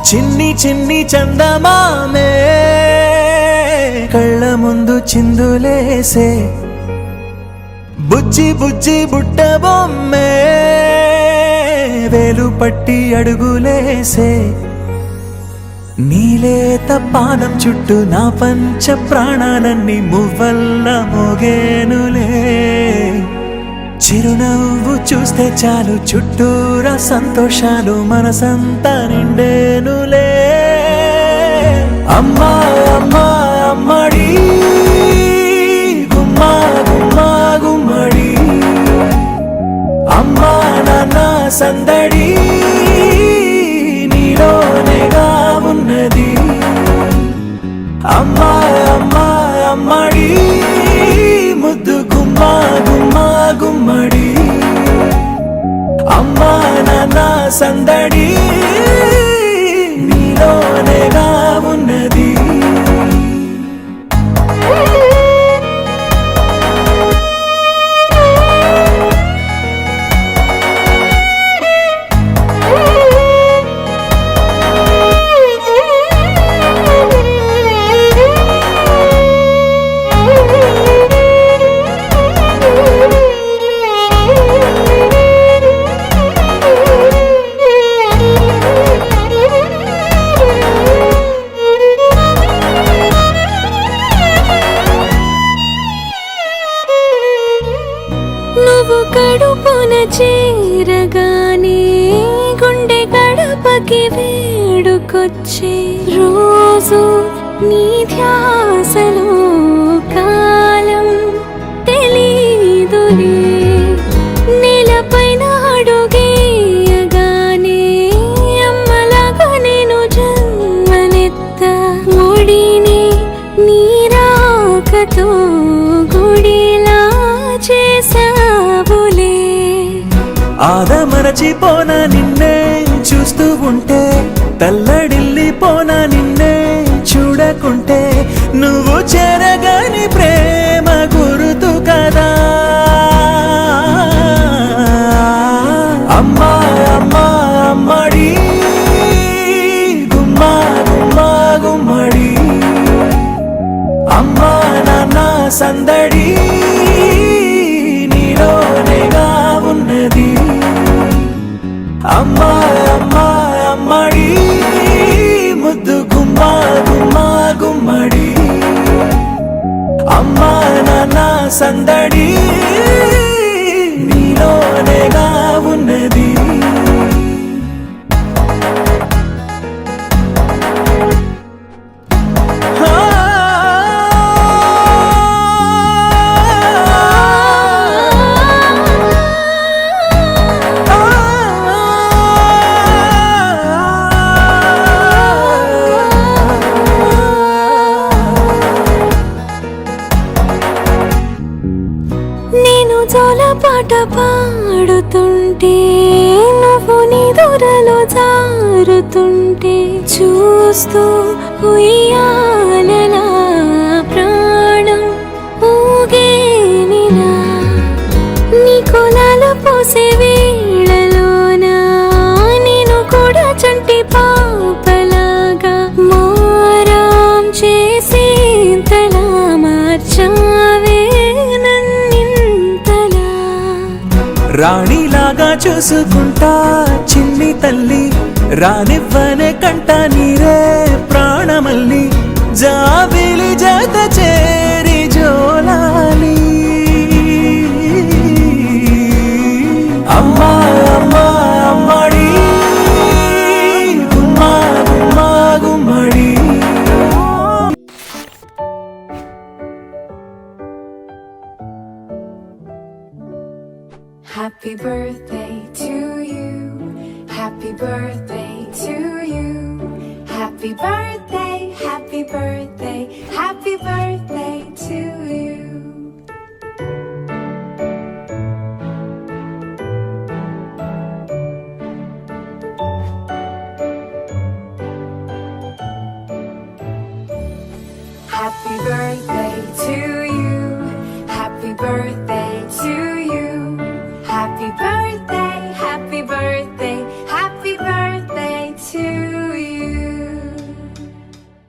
చిన్ని చిన్ని చందమామే కళ్ళ ముందు చిందులేసే బుజ్జి బుజ్జి బుట్ట బొమ్మే వేలు పట్టి అడుగులేసే నీలేత పాదం చుట్టూ నా పంచ ప్రాణాలన్నీ మువ్వల్ల మోగేనులే చిరునవ్వు చూస్తే చాలు చుట్టూరా సంతోషాలు మనసంతా నిండేనులే అమ్మా అమ్మా అమ్మడి గుమ్మా గుమ్మా గుమ్మడి అమ్మా నాన్న సందడి నీలోనేగా ఉన్నది అమ్మా అమ్మా అమ్మడి ముద్దు గుమ్మా గుమ్మా గుమ్మడి అమ్మా నాన్న సందడి నీలోనేగా ఉన్నది నువ్వు కడుపున చేరగానే గుండె గడపకి వేడుకొచ్చే రోజు నీ ధ్యాసలో కాలం తెలీదులే నేలపైన అడుగేయగానే అమ్మలాగా నేను జన్మనెత్త ఒడిని నీ రాకతో గుడిలా చేసావులే ఆదమరచిపోన నిన్నే చూస్తూ ఉంటే తల్లడిల్లిపోన నిన్నే చూడకుంటే నువ్వు చెరగని ప్రేమ గుర్తు కదా అమ్మా అమ్మా అమ్మడి గుమ్మా గుమ్మా గుమ్మడి అమ్మా నాన్న సందడి నీలోనేగా ఉన్నది అమ్మా అమ్మా అమ్మడి ముద్దు గుమ్మా గుమ్మా గుమ్మడి అమ్మా నాన్న సందడి నీలోనేగా ఉన్నది నేను జోలపాట పాడుతుంటే నువ్వు నిదురలో జారుతుంటే చూస్తూ ఉయ్యాలలా ప్రాణం ఊగేనిలా నీ కొలాలు పోసే వేళలోనా నేను కూడా చంటి పాపలాగా మారాం చేసేంతలా మార్చావే రాణిలాగా చూసుకుంటా చిన్ని తల్లి రానివ్వనే కంట నీరే ప్రాణమల్లి జాబిలి జత చేరి జోలాలి అమ్మా అమ్మా అమ్మడి గుమ్మా గుమ్మా గుమ్మడి Happy birthday to you. Happy birthday to you. Happy birthday, happy birthday, happy birthday to you. Happy birthday to you. Happy birthday to you. Happy birthday.